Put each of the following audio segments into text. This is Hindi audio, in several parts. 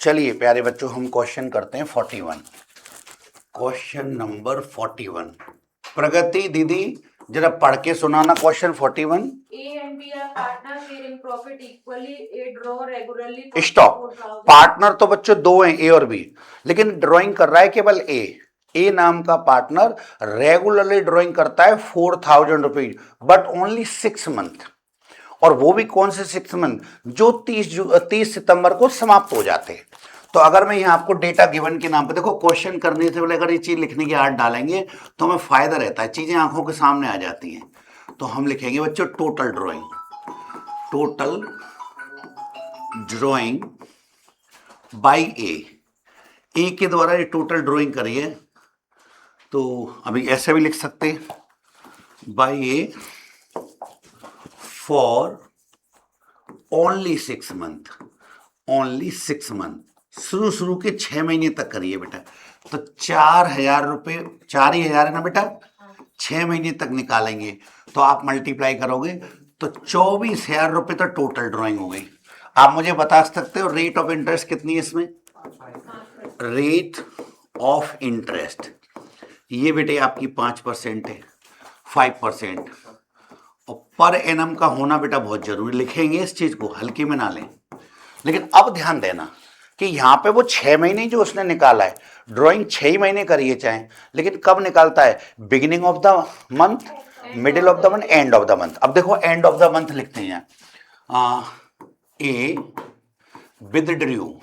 चलिए प्यारे बच्चों, हम क्वेश्चन करते हैं 41। Question number 41। प्रगति दीदी जरा पढ़ के सुनाना question 41। A and B are partner sharing profit equally. A draw regularly. Stop. Partner तो बच्चों दो हैं, ए और बी, लेकिन ड्राइंग कर रहा है केवल ए। ए नाम का पार्टनर रेगुलरली ड्राइंग करता है 4000 रुपीज, बट ओनली 6 मंथ। और वो भी कौन से 6 मंथ जो 30 सितंबर को समाप्त हो जाते हैं। तो अगर मैं यहाँ आपको डेटा गिवन के नाम पे, देखो क्वेश्चन करने से पहले अगर ये चीज लिखने की आदत डालेंगे तो हमें फायदा रहता है, चीजें आंखों के सामने आ जाती हैं। तो हम लिखेंगे बच्चों total drawing, total drawing by A K द्वारा ये टोटल ड्राइंग करिए। तो अभी ऐसे भी लिख सकते हैं, by a for only 6 month, only 6 month. शुरू के 6 महीने तक करिए बेटा। तो 4000 रुपये, 4000 है ना बेटा, 6 महीने तक निकालेंगे तो आप मल्टीप्लाई करोगे तो 24,000 रुपये तो टोटल ड्राइंग हो गई। आप मुझे बता सकते हो रेट ऑफ इंटरेस्ट कितनी है इसमें? रेट ऑफ इंटरेस्ट ये बेटे आपकी 5% है, 5%। और पर एनम का होना बेटा बहुत जरूरी, लिखेंगे इस चीज को, हल्के में ना लें। लेकिन अब ध्यान देना कि यहां पे वो 6 महीने जो उसने निकाला है, ड्राइंग 6 महीने करिए चाहे, लेकिन कब निकालता है? Beginning of the month, middle of the month, and of the month. अब देखो एंड ऑफ द मंथ लिखते हैं, ए विदड्रू,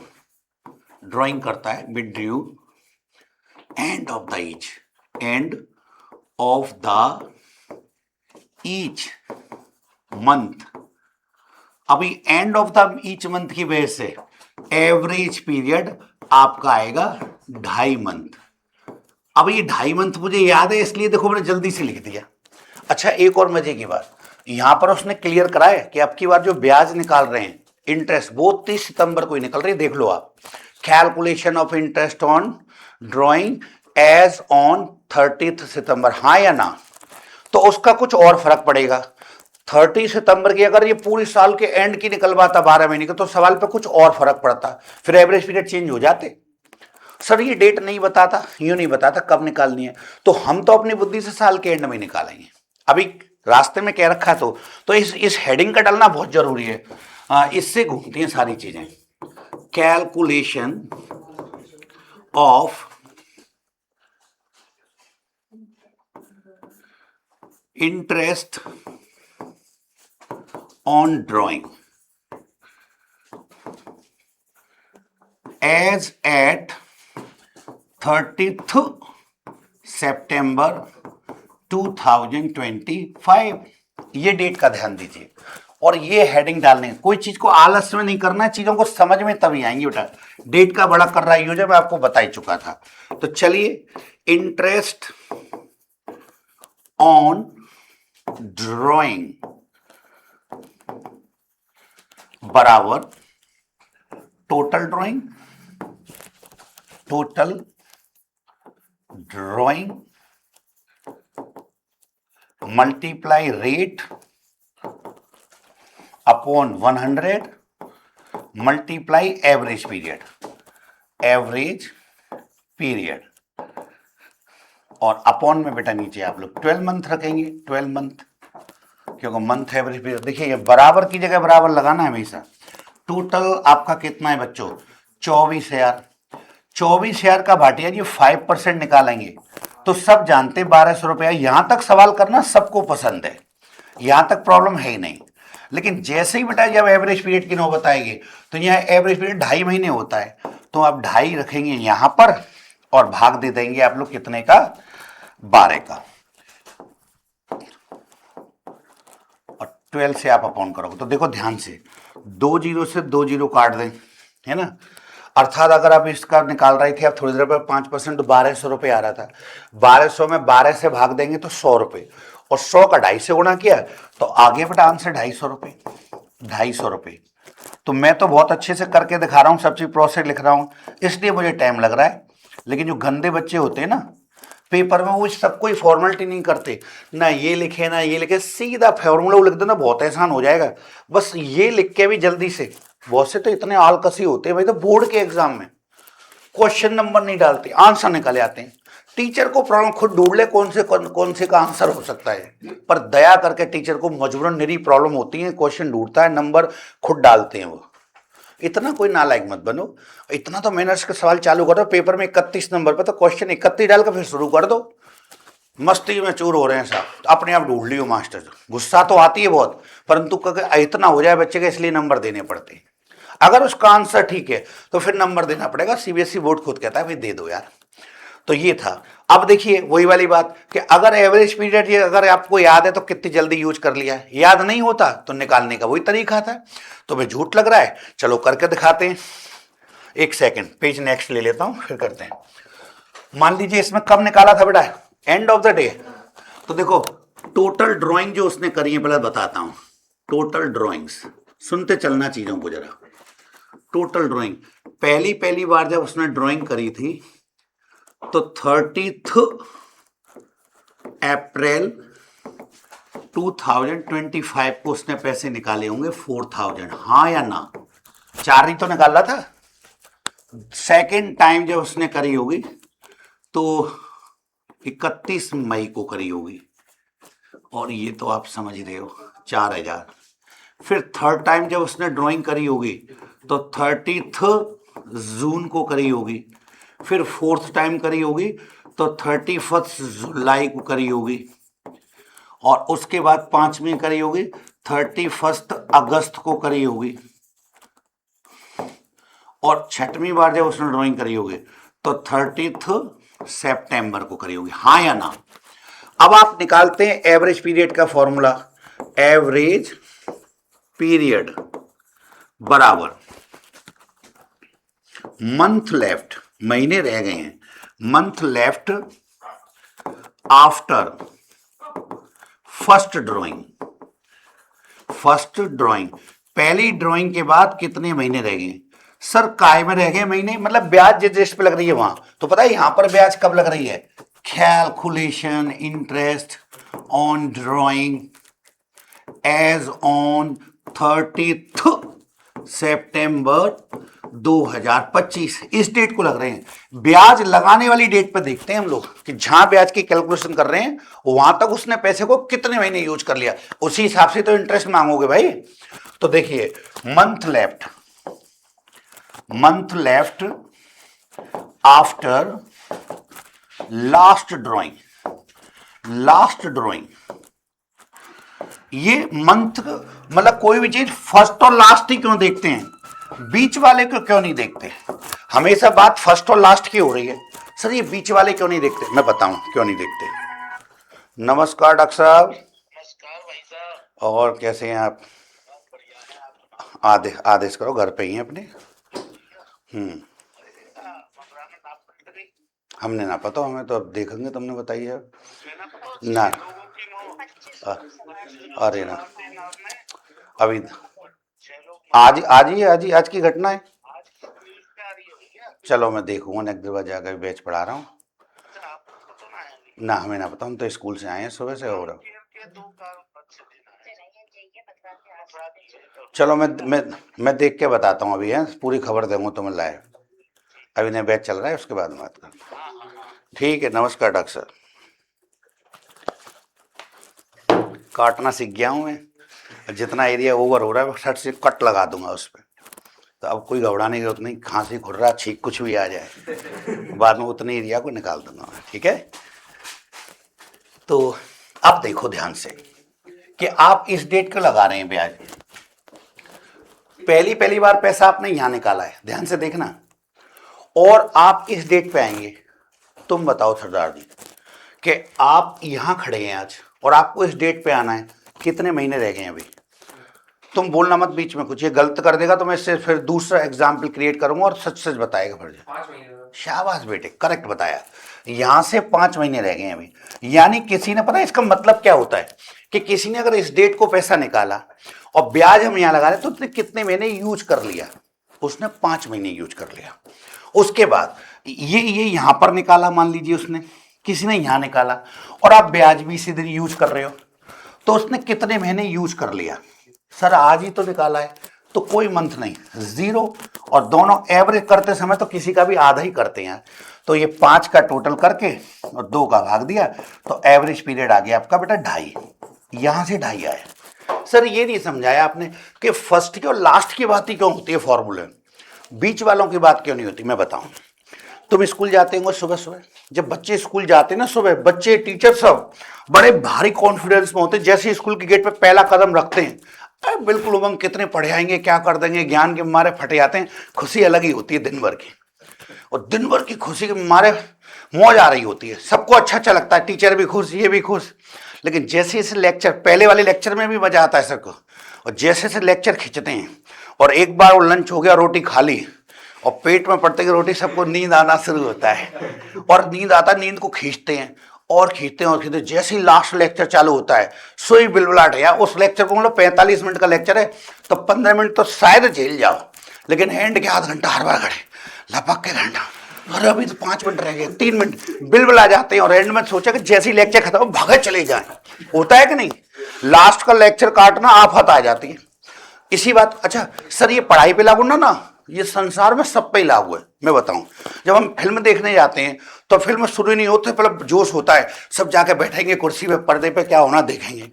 ड्राइंग करता है, withdrew end of the each, end of the each month. अभी end of the each month की वजह से एवरेज पीरियड आपका आएगा 2.5 मंथ। अब ये 2.5 मंथ मुझे याद है, इसलिए देखो मैंने जल्दी से लिख दिया। अच्छा, एक और मजे की बात, यहां पर उसने क्लियर करा है कि आपकी बार जो ब्याज निकाल रहे हैं, इंटरेस्ट, वो 30 सितंबर को ही निकल रही है। देख लो आप, calculation of interest on drawing as on 30 सितंबर, हाँ या ना? तो उसका कुछ और फर्क पड़ेगा। 30 सितंबर की अगर ये पूरी साल के एंड की निकलवाता 12 महीने का, तो सवाल पे कुछ और फर्क पड़ता, फिर एवरेज पीरियड चेंज हो जाते। सर ये डेट नहीं बताता, यूं नहीं बताता कब निकालनी है, तो हम तो अपनी बुद्धि से साल के एंड में निकालेंगे। अभी रास्ते में कह रखा है तो इस हेडिंग का डालना बहुत जरूरी है, इससे घूमती हैं सारी चीजें। Calculation of interest on drawing as at 30th सितंबर 2025, ये डेट का ध्यान दीजिए और ये हेडिंग डालने। कोई चीज को आलस में नहीं करना, चीजों को समझ में तभी आएंगी बेटा। डेट का बड़ा कर रहा है यूजर, मैं आपको बता ही चुका था। तो चलिए, इंटरेस्ट ऑन ड्राइंग बराबर total drawing, total drawing multiply rate upon 100 multiply average period, average period. और अपॉन में बेटा नीचे आप लोग 12 मंथ रखेंगे, 12 मंथ, क्योंकि मंथ एवरेज पीरियड। देखिए ये बराबर की जगह बराबर लगाना है हमेशा। टोटल आपका कितना है बच्चों? 24,000। 24,000 का भाटिया जी 5% निकालेंगे तो सब जानते 1200 रुपया। यहां तक सवाल करना सबको पसंद है, यहां तक प्रॉब्लम है ही नहीं। लेकिन जैसे ही बेटा जब एवरेज पीरियड की नौबत आएगी, तो यहाँ एवरेज पीरियड 2.5 महीने होता है, तो आप 2.5 रखेंगे यहां पर और भाग दे देंगे आप लोग कितने का? 12 का। और 12 से आप अपॉन करोगे तो देखो ध्यान से, 2 जीरो से 2 जीरो काट दें, है ना। अर्थात अगर आप इसका निकाल रहे थे आप थोड़ी देर पर 5%, तो 1200 रुपये आ रहा था। 1200 में 12 से भाग देंगे तो 100 रुपये, और 100 का 2.5 से गुणा किया तो आगे बेटा आंसर 250 रुपये, 250 रुपये। तो मैं तो बहुत अच्छे से करके दिखा रहा हूँ, सब चीज प्रोसेस लिख रहा हूँ, इसलिए मुझे टाइम लग रहा है। लेकिन जो गंदे बच्चे होते हैं ना पेपर में, वो सब कोई फॉर्मेलिटी नहीं करते, ना ये लिखे ना ये लिखे, सीधा फॉर्मूला लिख देना, बहुत आसान हो जाएगा। बस ये लिख के भी जल्दी से बहुत से तो इतने आलकसी होते हैं भाई, तो बोर्ड के एग्जाम में क्वेश्चन नंबर नहीं डालते, आंसर निकल आते हैं। टीचर को प्रॉब्लम खुद ढूंढ ले कौन से का आंसर हो सकता है, पर दया करके टीचर को मजबूरन मेरी प्रॉब्लम होती है, क्वेश्चन ढूंढता है, नंबर खुद डालते हैं वो। इतना कोई नालायक मत बनो, इतना तो मेहनत के सवाल चालू करो, पेपर में 31 नंबर पे तो क्वेश्चन 31 डाल कर फिर शुरू कर दो। मस्ती में चूर हो रहे हैं साहब, अपने आप ढूंढ लियो मास्टर। गुस्सा तो आती है बहुत, परंतु इतना हो जाए बच्चे के इसलिए नंबर देने पड़ते हैं। अगर उसका आंसर ठीक है तो फिर नंबर देना पड़ेगा, सीबीएसई बोर्ड खुद कहता है भाई दे दो यार। तो ये था। अब देखिए वही वाली बात कि अगर एवरेज पीरियड ये अगर आपको याद है तो कितनी जल्दी यूज कर लिया है, याद नहीं होता तो निकालने का वही तरीका था। तो मैं झूठ लग रहा है, चलो करके दिखाते हैं। एक सेकंड, पेज नेक्स्ट ले लेता हूं फिर करते हैं। मान लीजिए इसमें कब निकाला था बेटा, एंड ऑफ द डे। तो देखो टोटल ड्राइंग जो उसने करी है पहले बताता हूं। टोटल ड्राइंग्स सुनते चलना चीजों को जरा। टोटल ड्राइंग पहली बार जब उसने ड्राइंग करी थी तो 30 अप्रैल 2025 को उसने पैसे निकाले होंगे 4000, हाँ या ना? 4 ही तो निकाला था। सेकेंड टाइम जब उसने करी होगी तो 31 मई को करी होगी, और ये तो आप समझ ही रहे हो 4000। फिर थर्ड टाइम जब उसने ड्राइंग करी होगी तो 30 जून को करी होगी। फिर फोर्थ टाइम करी होगी तो 31 जुलाई को करी होगी, और उसके बाद पांचवी करी होगी 31 अगस्त को करी होगी, और छठवीं बार जब उसने ड्राइंग करी होगी तो 30 सितंबर को करी होगी, हाँ या ना? अब आप निकालते हैं एवरेज पीरियड का फॉर्मूला। एवरेज पीरियड बराबर मंथ लेफ्ट, महीने रह गए हैं, month left after first drawing. First drawing पहली ड्राइंग के बाद कितने महीने रह गए? सर काय में रह गए महीने, मतलब ब्याज जिस जिस पे लग रही है वहां, तो पता है यहां पर ब्याज कब लग रही है? Calculation interest on drawing as on 30 सितंबर 2025, इस डेट को लग रहे हैं। ब्याज लगाने वाली डेट पर देखते हैं हम लोग कि जहां ब्याज की कैलकुलेशन कर रहे हैं वहां तक उसने पैसे को कितने महीने यूज कर लिया, उसी हिसाब से तो इंटरेस्ट मांगोगे भाई। तो देखिए month left after last drawing. ये मंथ मतलब कोई भी चीज फर्स्ट और लास्ट ही क्यों देखते हैं, बीच वाले को क्यों नहीं देखते? हमेशा बात फर्स्ट और लास्ट की हो रही है, सर ये बीच वाले क्यों नहीं देखते? मैं बताऊं क्यों नहीं देखते। नमस्कार डॉक्टर साहब। नमस्कार भाई साहब। और कैसे हैं आप? आदेश करो, घर पे ही हैं अपने? हमने ना पता, हमें तो अब देखेंगे, तुमने बताइए अब ना। अरे ना अभी आज की घटना है। चलो मैं देखूंगा, नेक्स्ट बार जाकर बैच पढ़ा रहा हूँ ना, हमें ना पता, हम तो स्कूल से आए हैं सुबह से। और चलो मैं देख के बताता हूँ अभी, है पूरी खबर दूंगा तुम्हें लाइव। अभी नया बैच चल रहा है, उसके बाद में बात करते हैं। ठीक है, नमस्कार डॉक्टर साहब। काटना सीख गया हूँ मैं, जितना एरिया ओवर हो रहा है शर्ट से कट लगा दूंगा उस पर, तो अब कोई घबराने की जरूरत नहीं। खांसी खुर्रा छींक कुछ भी आ जाए बाद में उतने एरिया को निकाल दूंगा, ठीक है? तो अब देखो ध्यान से कि आप इस डेट को लगा रहे हैं ब्याज। पहली बार पैसा आपने यहां निकाला है, ध्यान से देखना, और आप इस डेट पे आएंगे। तुम बताओ सरदार जी कि आप यहां खड़े हैं आज और आपको इस डेट पे आना है, कितने महीने रह गए हैं अभी? तुम बोलना मत बीच में कुछ, ये गलत कर देगा तो मैं इससे फिर दूसरा एग्जाम्पल क्रिएट करूंगा और सच सच बताएगा फिर। 5 महीने। शाबाश बेटे, करेक्ट बताया। यहां से 5 महीने रह गए हैं अभी, यानी किसी ने, पता है इसका मतलब क्या होता है कि किसी ने अगर इस डेट को पैसा निकाला और ब्याज हम यहां लगा रहे तो उसने कितने महीने यूज कर लिया? उसने 5 महीने यूज कर लिया। उसके बाद ये यहां पर निकाला, मान लीजिए उसने, किसी ने यहां निकाला, और आप ब्याज भी इसी दिन यूज कर रहे हो, तो उसने कितने महीने यूज कर लिया? सर आज ही तो निकाला है, तो कोई मंथ नहीं, 0, और दोनों एवरेज करते समय तो किसी का भी आधा ही करते हैं। तो ये 5 का टोटल करके और 2 का भाग दिया तो एवरेज पीरियड आ गया आपका बेटा 2.5। यहां से 2.5 आया। सर ये नहीं समझाया आपने कि फर्स्ट की और लास्ट की बात ही क्यों होती है फॉर्मूले में, बीच वालों की बात क्यों नहीं होती। मैं बताऊं, तुम स्कूल जाते हो सुबह सुबह, जब बच्चे स्कूल जाते हैं ना सुबह, बच्चे टीचर सब बड़े भारी कॉन्फिडेंस में होते हैं। जैसे स्कूल के गेट पे पहला कदम रखते हैं, बिल्कुल उमंग, कितने पढ़े आएंगे, क्या कर देंगे, ज्ञान के मारे फटे आते हैं। खुशी अलग ही होती है दिन भर की, और दिन भर की खुशी के मारे मौज आ रही होती है, सबको अच्छा अच्छा लगता है, टीचर भी खुश, ये भी खुश। लेकिन जैसे जैसे लेक्चर, पहले वाले लेक्चर में भी मजा आता है सबको, और जैसे जैसे लेक्चर खींचते हैं और एक बार वो लंच हो गया, रोटी खा ली और पेट में पड़ते की रोटी, सबको नींद आना शुरू होता है। और नींद आता, नींद को खींचते हैं और खींचते हैं और खींचते हैं। जैसे ही लास्ट लेक्चर चालू होता है, सोई बिलबलाट है। या उस लेक्चर को मतलब 45 मिनट का लेक्चर है तो 15 मिनट तो शायद झेल जाओ, लेकिन एंड के आधा घंटा हर बार खड़े लपक के घंटा, अरे अभी तो 5 मिनट रह गए, 3 मिनट, बिलबल आ जाते हैं। और एंड में सोचा कि जैसे ही लेक्चर खत्म भागे चले जाएं। होता है कि नहीं, लास्ट का लेक्चर काटना आफत आ जाती है। इसी बात, अच्छा सर ये पढ़ाई पे लागू ना, ये संसार में सब पे ही लागू है। मैं बताऊं, जब हम फिल्म देखने जाते हैं तो फिल्म शुरू ही नहीं होती, पहले जोश होता है, सब जाके बैठेंगे कुर्सी पे, पर्दे पे क्या होना देखेंगे।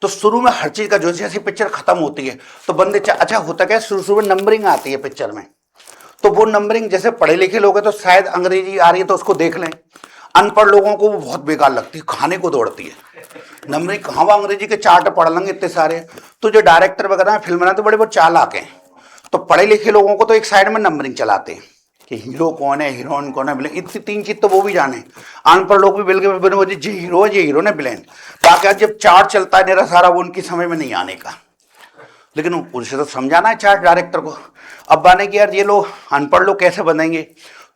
तो शुरू में हर चीज का जोश, जैसे पिक्चर खत्म होती है तो बंदे, अच्छा होता क्या, शुरू में नंबरिंग आती है पिक्चर में, तो वो नंबरिंग, जैसे पढ़े लिखे लोग हैं तो शायद अंग्रेजी आ रही है तो उसको देख लें, अनपढ़ लोगों को वो बहुत बेकार लगती है, खाने को दौड़ती है नंबरिंग। कहाँ वो अंग्रेजी के चार्ट पढ़ लेंगे इतने सारे। तो जो डायरेक्टर वगैरह फिल्म बनाते बड़े बहुत चालाक हैं, तो पढ़े लिखे लोगों को तो एक साइड में नंबरिंग चलाते हैं कि हीरो कौन है, हीरोइन कौन है, विलेन, इतनी 3 चीज तो वो भी जाने। अनपढ़ लोग भी बिल्कुल जी हीरो है, ये हीरो ने विलेन, बाकी जब चार्ट चलता है मेरा सारा, वो उनकी समझ में नहीं आने का। लेकिन उनसे तो समझाना है चार्ट डायरेक्टर को। अब बने कि यार ये लोग अनपढ़ लोग कैसे बनेंगे,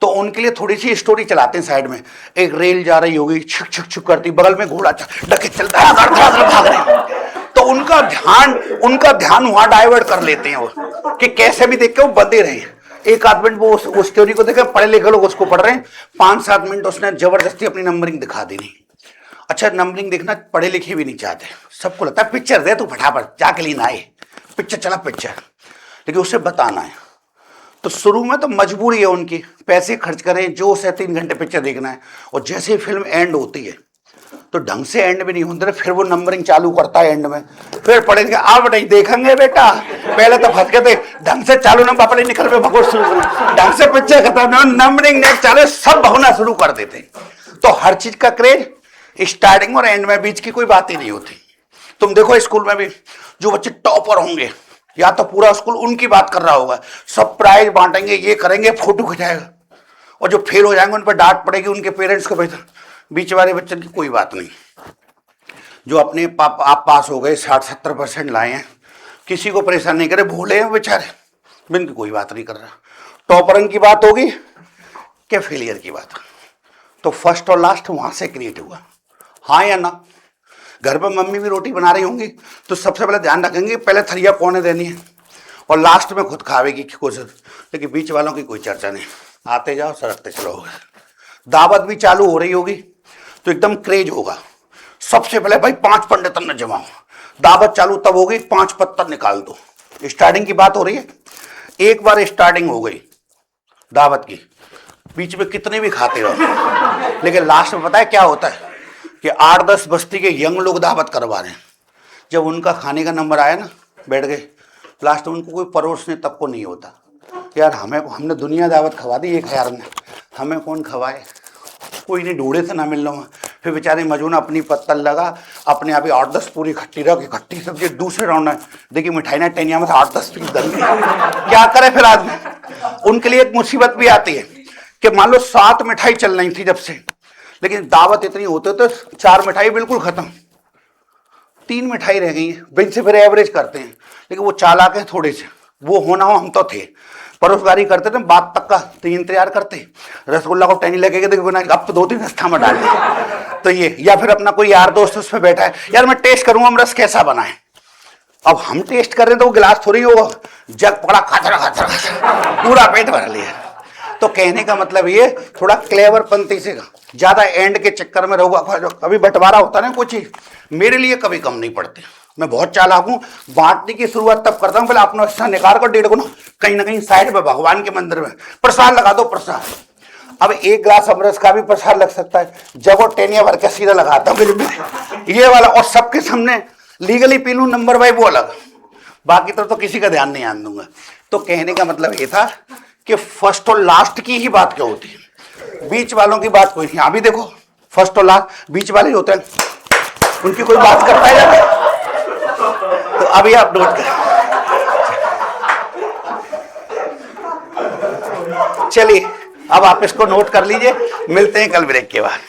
तो उनके लिए थोड़ी सी स्टोरी चलाते हैं साइड में, एक रेल जा रही होगी, छुक छुक छुक करती, बगल में घोड़ा डके चलता है, भाग रहे हैं, तो उनका ध्यान वहां डाइवर्ट कर लेते हैं वो, कि कैसे भी देख के वो बंधे रहे। एक आध मिनट वो उस स्टोरी को देखे, पढ़े लिखे लोग उसको पढ़ रहे हैं, 5-7 मिनट उसने जबरदस्ती अपनी नंबरिंग दिखा देनी। अच्छा नंबरिंग देखना पढ़े लिखे भी नहीं चाहते, सबको लगता है पिक्चर दे तू फटाफट जाके लेना आए, पिक्चर चला पिक्चर, लेकिन उसे बताना है। तो शुरू में तो मजबूरी है उनकी, पैसे खर्च करें, जो से 3 घंटे पिक्चर देखना है, और जैसे ही फिल्म एंड होती है तो ढंग से एंड भी नहीं होता, फिर वो नंबरिंग चालू करता है एंड में, फिर पढ़ेंगे अब नहीं देखेंगे बेटा, पहले तो फंस गए थे, ढंग से चालू ना पापा निकल पे भगोड़ शुरू कर, ढंग से पिक्चर खत्म, नंबरिंग नेक्स्ट चालू, सब भगना शुरू कर देते। तो हर चीज का क्रेज स्टार्टिंग और एंड में, बीच की कोई बात ही नहीं होती। तुम देखो स्कूल में भी जो बच्चे टॉपर होंगे, या तो पूरा स्कूल उनकी बात कर रहा होगा, सब प्राइज बांटेंगे, ये करेंगे, फोटो खिंचाएगा, और जो फेल हो जाएंगे उन पर डांट पड़ेगी उनके पेरेंट्स को। बीच वाले बच्चे की कोई बात नहीं, जो अपने आप पास हो गए, 60-70% लाए हैं, किसी को परेशान नहीं करे, भोले हैं बेचारे, बिन कोई बात नहीं कर रहा। टॉपरन की बात होगी क्या फेलियर की बात, तो फर्स्ट और लास्ट वहां से क्रिएट हुआ, हाँ या ना। घर पर मम्मी भी रोटी बना रही होंगी तो सबसे पहले ध्यान रखेंगे पहले थरिया कौन देनी है, और लास्ट में खुद खावेगी की कोशिश। लेकिन बीच वालों की कोई चर्चा नहीं, आते जाओ सरकते चलो। दावत भी चालू हो रही होगी तो एकदम क्रेज होगा, सबसे पहले भाई 5 पंडितन न जमाओ, दावत चालू तब होगी 5 पत्थर निकाल दो। स्टार्टिंग की बात हो रही है, एक बार स्टार्टिंग हो गई दावत की, बीच में कितने भी खाते रहो, लेकिन लास्ट में पता है क्या होता है कि 8-10 बस्ती के यंग लोग दावत करवा रहे हैं, जब उनका खाने का नंबर आया ना, बैठ गए, लास्ट में उनको कोई परोसने तक को नहीं होता। यार हमने दुनिया दावत खवा दी 1000 में, हमें कौन खवाए, कोई नहीं, ढूंढे से ना मिल रहा। फिर बेचारे मजून अपनी पत्तल लगा, अपने आप ही 8-10 पूरी खट्टी रख, खट्टी सब्जी, दूसरे राउंड में देखिए मिठाई ना टेनिया में 8-10 पीस डल गए, क्या करे फिर आदमी। उनके लिए एक मुसीबत भी आती है कि मान लो 7 मिठाई चल रही थी जब से, लेकिन दावत इतनी होती तो 4 मिठाई बिल्कुल खत्म, 3 मिठाई रह गई है, बिन से फिर एवरेज करते हैं। लेकिन वो चालाक है थोड़े से, वो होना हो हम तो थे, परोसगारी करते थे, बात तक का तो इंतजार करते, रसगुल्ला को टहनी लगे देखो ना, अब तो 2-3 रस्ता में डाल तो ये, या फिर अपना कोई यार दोस्त उस पर बैठा है, यार मैं टेस्ट करूंगा हम रस कैसा बना है। अब हम टेस्ट कर रहे हैं तो वो गिलास थोड़ी होगा, जग पड़ा खाचरा पूरा पेट भर लिया। तो कहने का मतलब ये थोड़ा क्लेवर पंथी से, ज्यादा एंड के चक्कर में रहोगा, कभी बंटवारा होता ना कुछ चीज, मेरे लिए कभी कम नहीं पड़ते, मैं बहुत चालाक हूँ। बांटने की शुरुआत तब करता हूँ, पहले अपना हिस्सा निकाल कर 1.5 गुना कहीं ना कहीं साइड में भगवान के मंदिर में प्रसाद लगा दो। प्रसाद, अब 1 गिलास अमरस का भी प्रसाद लग सकता है। जब वो टेनिया भर के सीधा लगाता हूँ ये वाला, और सबके सामने लीगली पी लूँ नंबर बाई, वो अलग। बाकी तो किसी का ध्यान नहीं आने दूंगा। तो कहने का मतलब ये था कि फर्स्ट और लास्ट की ही बात क्या होती है, बीच वालों की बात कोई नहीं। अभी देखो फर्स्ट और लास्ट बीच वाले होते हैं, उनकी कोई बात करता है जाके। तो अभी आप नोट करें। चलिए अब आप इसको नोट कर लीजिए, मिलते हैं कल ब्रेक के बाद।